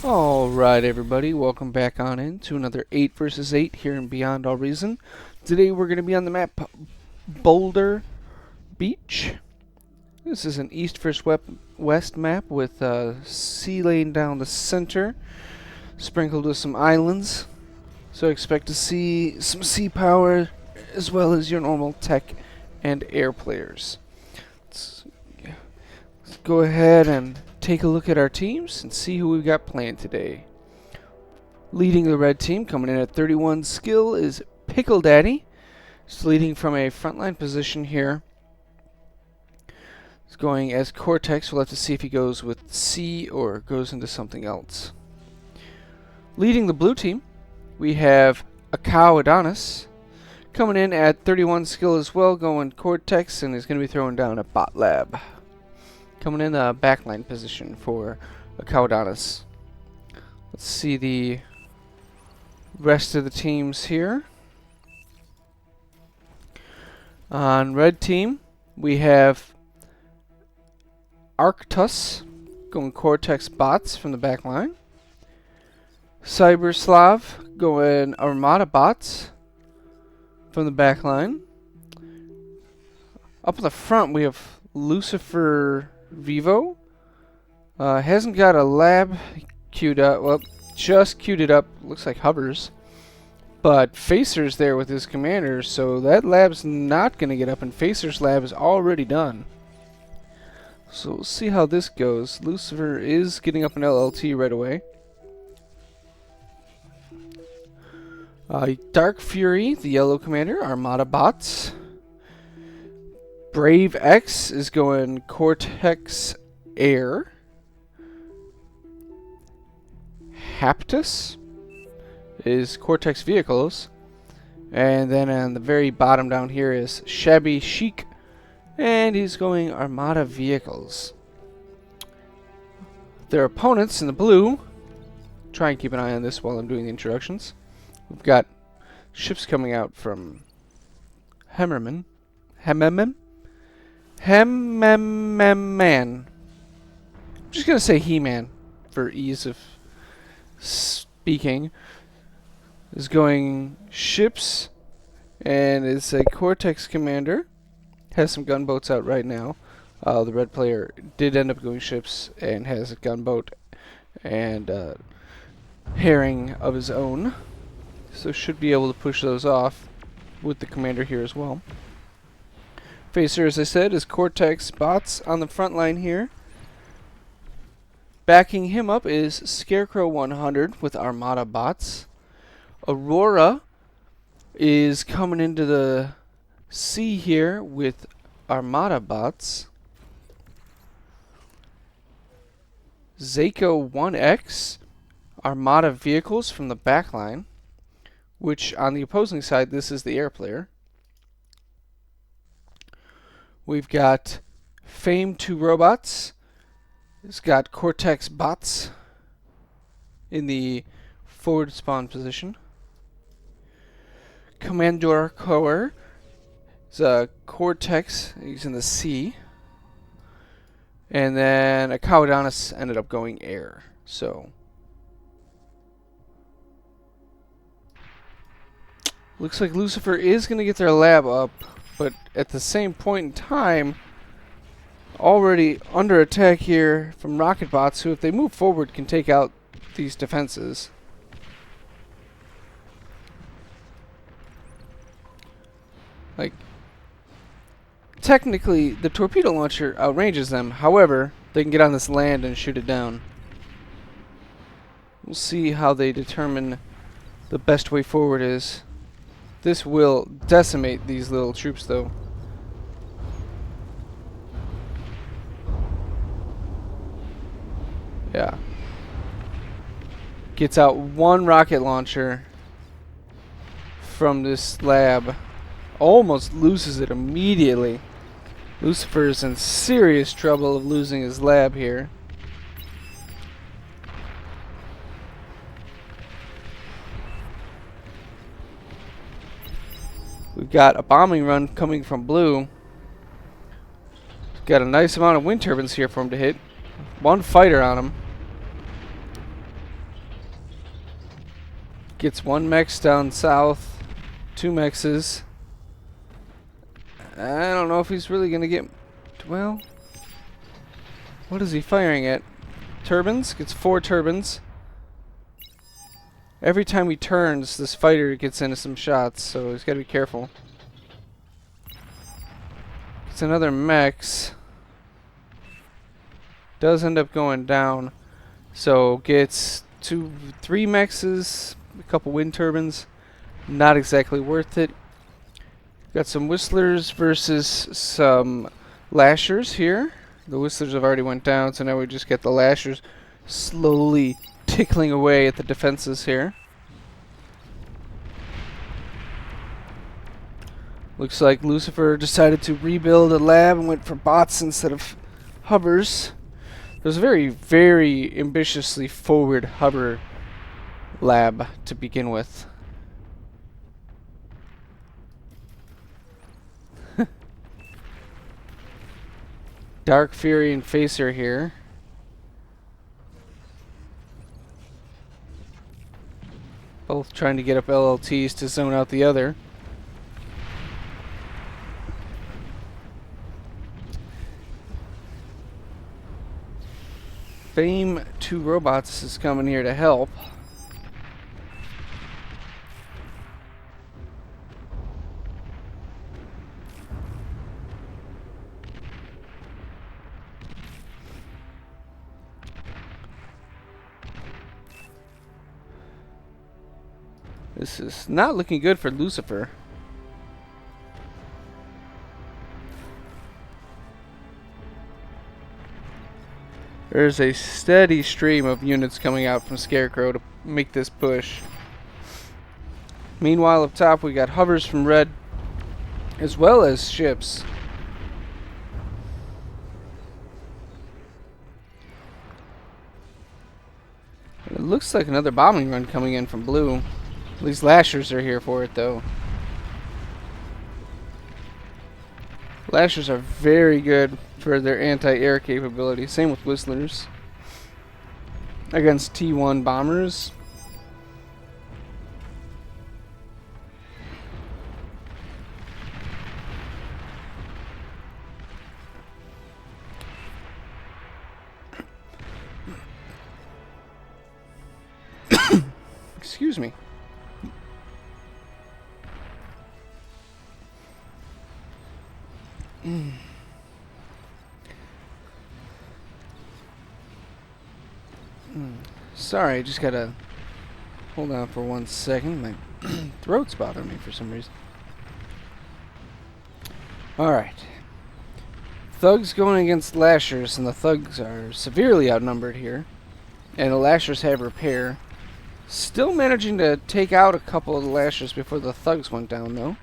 Alright everybody, welcome back on in to another 8 versus 8 here in Beyond All Reason. Today we're going to be on the map Boulder Beach. This is an east versus west map with sea laying down the center, sprinkled with some islands. So expect to see some sea power as well as your normal tech and air players. Let's go ahead and take a look at our teams and see who we've got playing today. Leading the red team, coming in at 31 skill, is Pickle Daddy. He's leading from a frontline position here. He's going as Cortex. We'll have to see if he goes with C or goes into something else. Leading the blue team, we have a Cow Adonis. Coming in at 31 skill as well, going Cortex, and he's going to be throwing down a Bot Lab. Coming in the backline position for a Caudanis. Let's see the rest of the teams here. On red team, we have Arctus going Cortex bots from the backline. Cyberslav going Armada bots from the backline. Up in the front, we have Lucifer Vivo. Hasn't got a lab queued up. Well, just queued it up. Looks like hovers. But Facer's there with his commander, so that lab's not going to get up, and Facer's lab is already done. So we'll see how this goes. Lucifer is getting up an LLT right away. Dark Fury, the yellow commander, Armada bots. Brave X is going Cortex Air. Haptus is Cortex Vehicles. And then on the very bottom down here is Shabby Chic. And he's going Armada Vehicles. Their opponents in the blue. Try and keep an eye on this while I'm doing the introductions. We've got ships coming out from Hemmerman. Hemmeman. I'm just going to say He-Man for ease of speaking. Is going ships, and it's a Cortex commander. Has some gunboats out right now. The red player did end up going ships and has a gunboat and herring of his own. So should be able to push those off with the commander here as well. Facer, as I said, is Cortex bots on the front line here. Backing him up is Scarecrow 100 with Armada bots. Aurora is coming into the sea here with Armada bots. Zako 1X, Armada vehicles from the back line, which on the opposing side, this is the air player. We've got Fame 2 robots. It's got Cortex bots in the forward spawn position. Commandor Coer is a Cortex. He's in the sea. And then a Caudanis ended up going air. So looks like Lucifer is going to get their lab up, but at the same point in time, already under attack here from rocket bots, who if they move forward can take out these defenses. Like, technically the torpedo launcher outranges them, however they can get on this land and shoot it down. We'll see how they determine the best way forward is. This will decimate these little troops though. Yeah. Gets out one rocket launcher from this lab. Almost loses it immediately. Lucifer's in serious trouble of losing his lab here. We've got a bombing run coming from blue. Got a nice amount of wind turbines here for him to hit. One fighter on him. Gets one mech down south, two mexes. I don't know if he's really gonna get... Well, what is he firing at? Turbines? Gets 4 turbines. Every time he turns, this fighter gets into some shots, so he's gotta be careful. It's another mex. Does end up going down. So gets 3 mexes, a couple wind turbines. Not exactly worth it. Got some whistlers versus some lashers here. The whistlers have already went down, so now we just get the lashers slowly tickling away at the defenses here. Looks like Lucifer decided to rebuild a lab and went for bots instead of hovers. There's a very, very ambitiously forward hover lab to begin with. Dark Fury and Facer here. Both trying to get up LLTs to zone out the other. Fame 2 robots is coming here to help. This is not looking good for Lucifer. There's a steady stream of units coming out from Scarecrow to make this push. Meanwhile, up top we got hovers from Red, as well as ships. It looks like another bombing run coming in from Blue. These lashers are here for it, though. Lashers are very good for their anti-air capability. Same with whistlers. Against T1 bombers. Excuse me. Sorry, I just gotta hold on for 1 second. My throat's bothering me for some reason. Alright. Thugs going against lashers, and the thugs are severely outnumbered here. And the lashers have repair. Still managing to take out a couple of the lashers before the thugs went down, though.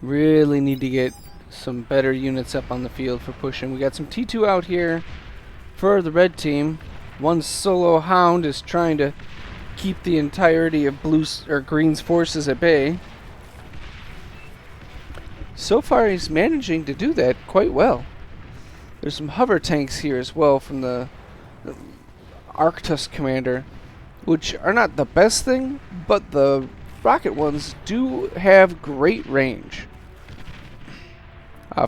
Really need to get some better units up on the field for pushing. We got some T2 out here for the red team. One solo hound is trying to keep the entirety of Blue's or Green's forces at bay. So far he's managing to do that quite well. There's some hover tanks here as well from the Arctus commander, which are not the best thing, but the rocket ones do have great range.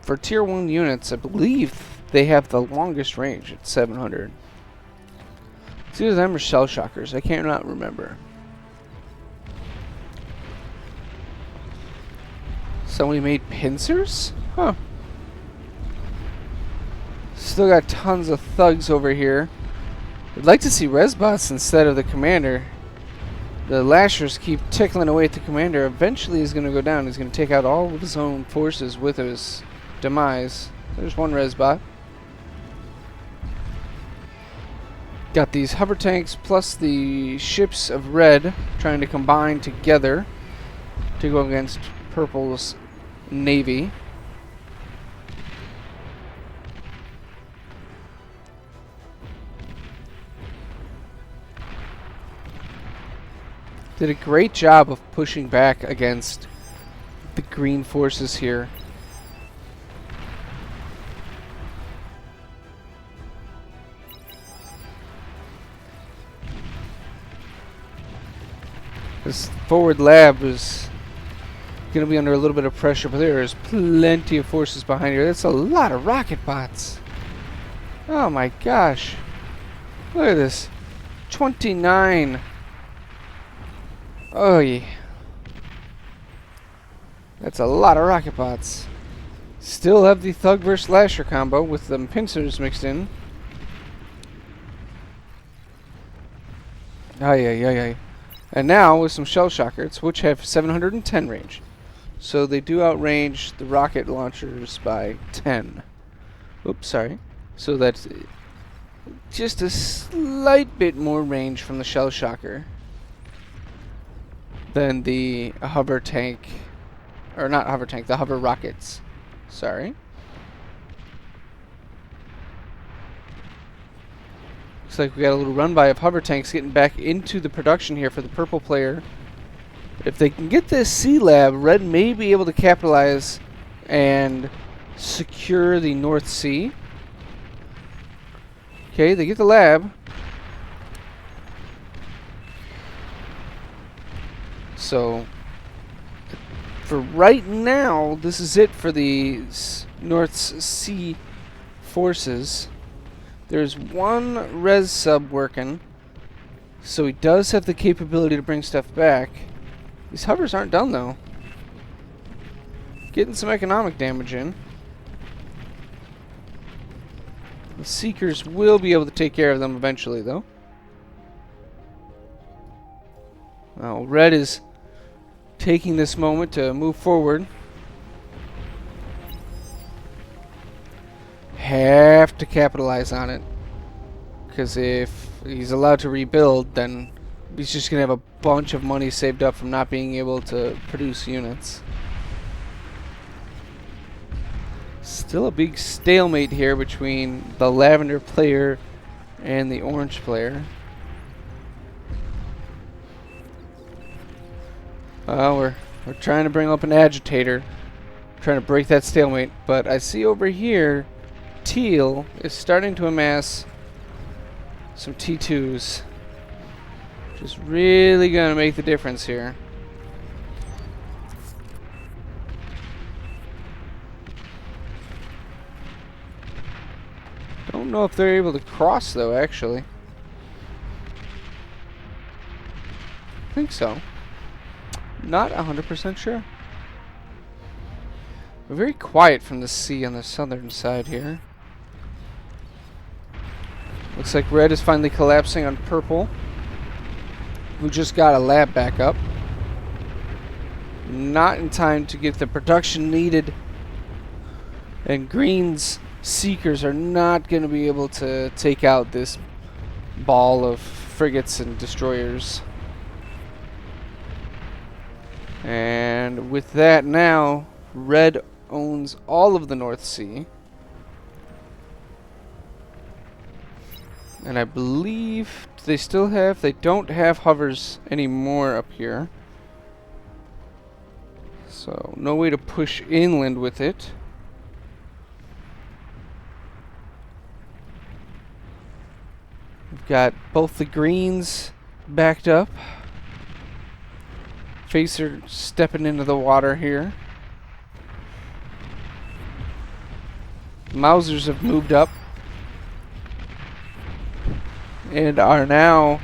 For tier 1 units, I believe they have the longest range at 700. It's either them or shell shockers. I cannot remember. Somebody made pincers? Huh. Still got tons of thugs over here. I'd like to see resbots instead of the commander. The lashers keep tickling away at the commander. Eventually he's going to go down. He's going to take out all of his own forces with his demise. There's one resbot. Got these hover tanks plus the ships of red trying to combine together to go against purple's navy. Did a great job of pushing back against the green forces here. This forward lab is going to be under a little bit of pressure, but there is plenty of forces behind here. That's a lot of rocket bots. Oh my gosh. Look at this. 29. Oh yeah. That's a lot of rocket bots. Still have the Thug vs. Slasher combo with them pincers mixed in. Ay. And now with some shell shockers, which have 710 range. So they do outrange the rocket launchers by 10. Oops, sorry. So that's just a slight bit more range from the shell shocker than the hover tank, or not hover tank, the hover rockets. Sorry. Looks like we got a little run by of hover tanks getting back into the production here for the purple player. If they can get this sea lab, red may be able to capitalize and secure the North Sea. Okay, they get the lab. So, for right now, this is it for the North Sea forces. There's one res sub working, so he does have the capability to bring stuff back. These hovers aren't done, though. Getting some economic damage in. The Seekers will be able to take care of them eventually, though. Now, red is taking this moment to move forward. Have to capitalize on it. Because if he's allowed to rebuild, then he's just going to have a bunch of money saved up from not being able to produce units. Still a big stalemate here between the lavender player and the orange player. We're trying to bring up an agitator, trying to break that stalemate, but I see over here teal is starting to amass some T2s, which is really going to make the difference here. Don't know if they're able to cross, though, actually. I think so. Not 100% sure. We're very quiet from the sea on the southern side here. Looks like red is finally collapsing on purple, who just got a lab back up. Not in time to get the production needed. And green's Seekers are not going to be able to take out this ball of frigates and destroyers. And with that now, red owns all of the North Sea. And I believe they don't have hovers anymore up here. So no way to push inland with it. We've got both the greens backed up. Facer stepping into the water here. Mausers have moved up and are now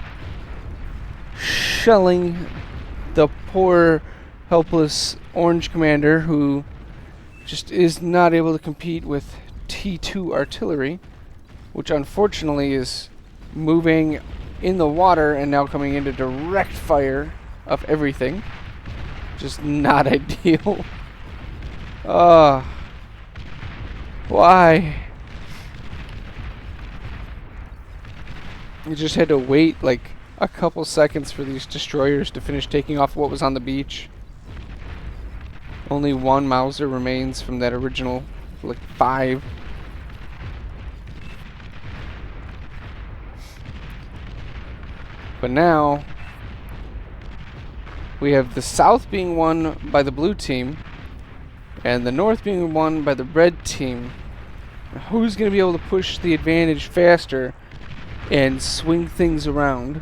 shelling the poor, helpless orange commander who just is not able to compete with T2 artillery, which unfortunately is moving in the water and now coming into direct fire of everything. Just not ideal. Why? You just had to wait like a couple seconds for these destroyers to finish taking off what was on the beach. Only one Mauser remains from that original, like 5. But now we have the south being won by the blue team and the north being won by the red team. Who's going to be able to push the advantage faster and swing things around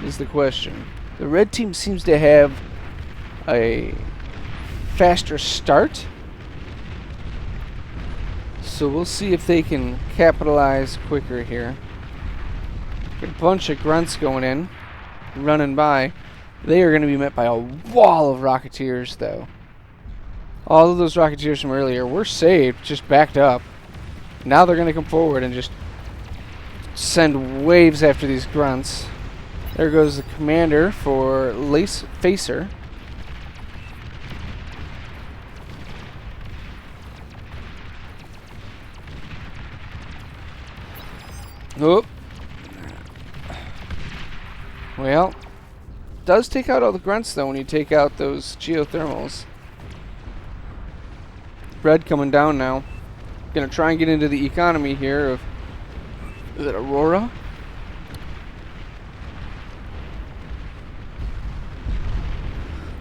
is the question. The red team seems to have a faster start, so we'll see if they can capitalize quicker here. Got a bunch of grunts going in, running by. They are going to be met by a wall of Rocketeers, though. All of those Rocketeers from earlier were saved, just backed up. Now they're going to come forward and just send waves after these grunts. There goes the commander for Lace Facer. Oh. Well, does take out all the grunts though when you take out those geothermals. Red coming down now. Gonna try and get into the economy here of, is it Aurora?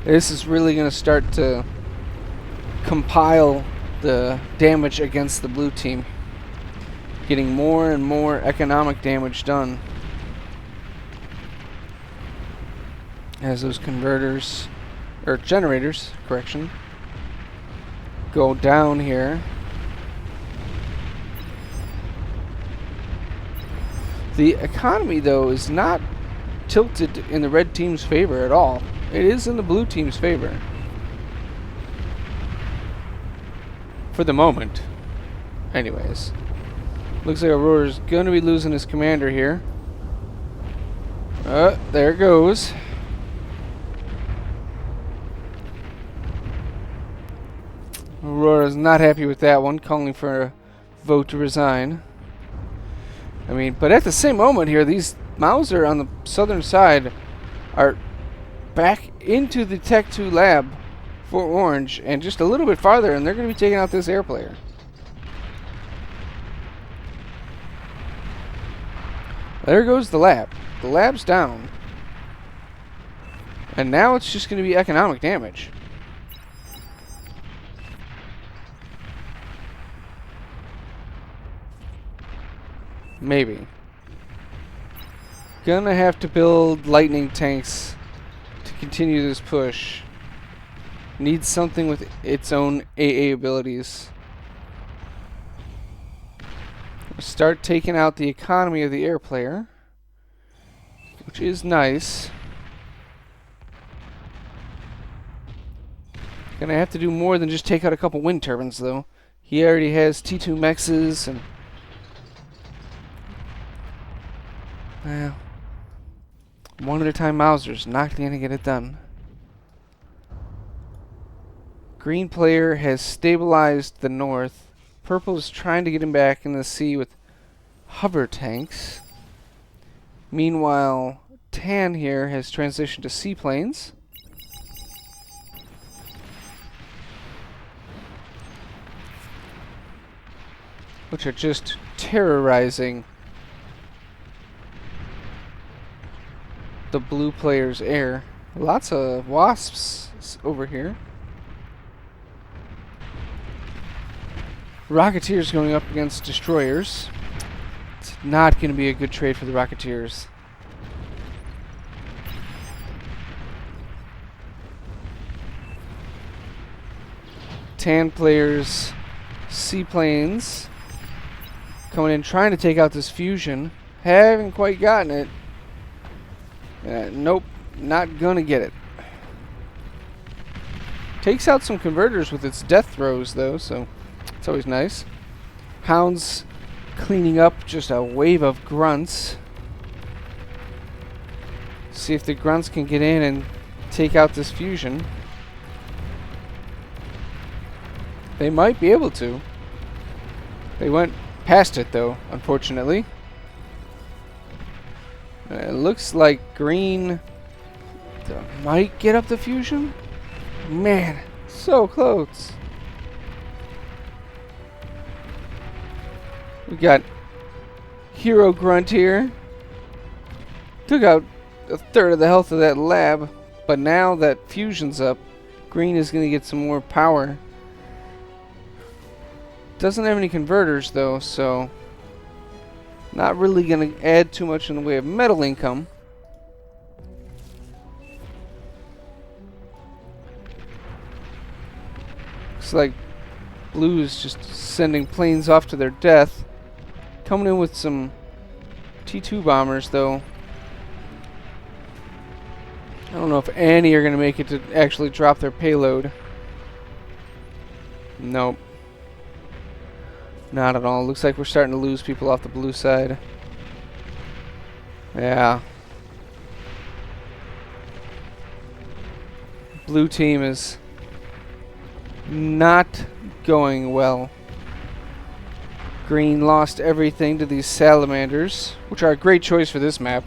This is really gonna start to compile the damage against the blue team. Getting more and more economic damage done as those converters, or generators, correction, go down here. The economy, though, is not tilted in the red team's favor at all. It is in the blue team's favor. For the moment. Anyways. Looks like Aurora's going to be losing his commander here. There it goes. Aurora's not happy with that one, calling for a vote to resign. I mean, but at the same moment here, these Mauser on the southern side are back into the Tech 2 lab for Orange, and just a little bit farther, and they're going to be taking out this air player. There goes the lab. The lab's down. And now it's just going to be economic damage. Maybe. Gonna have to build lightning tanks to continue this push. Needs something with its own AA abilities. Start taking out the economy of the air player, which is nice. Gonna have to do more than just take out a couple wind turbines, though. He already has T2 mexes and... well, one at a time Mauser's not gonna get it done. Green player has stabilized the north. Purple is trying to get him back in the sea with hover tanks. Meanwhile, Tan here has transitioned to seaplanes. Which are just terrorizing the blue player's air. Lots of wasps over here. Rocketeers going up against destroyers. It's not going to be a good trade for the Rocketeers. Tan players, seaplanes, coming in trying to take out this fusion. Haven't quite gotten it. Nope, not gonna get it. Takes out some converters with its death throws though, so it's always nice. Hound's cleaning up just a wave of grunts. See if the grunts can get in and take out this fusion. They might be able to. They went past it though, unfortunately. It looks like green might get up the fusion. Man, so close. We got Hero Grunt here. Took out a third of the health of that lab, but now that fusion's up, green is going to get some more power. Doesn't have any converters though, so not really going to add too much in the way of metal income. Looks like Blue's just sending planes off to their death. Coming in with some T2 bombers, though. I don't know if any are going to make it to actually drop their payload. Nope. Not at all. Looks like we're starting to lose people off the blue side. Yeah. Blue team is not going well. Green lost everything to these salamanders, which are a great choice for this map.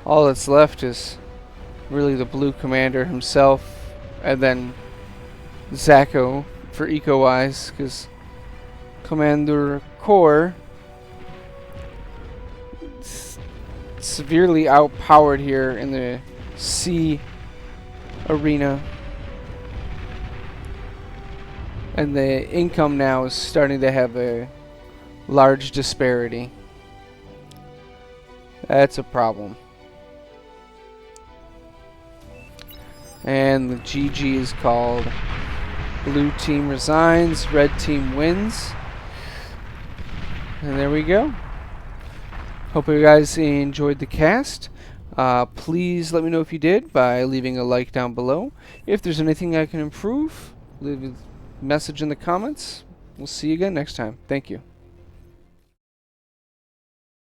All that's left is really the blue commander himself, and then Zacho for eco-wise, because Commander Core severely outpowered here in the sea arena. And the income now is starting to have a large disparity. That's a problem. And the GG is called. Blue team resigns, red team wins. And there we go. Hope you guys enjoyed the cast. Please let me know if you did by leaving a like down below. If there's anything I can improve, leave a message in the comments. We'll see you again next time. Thank you.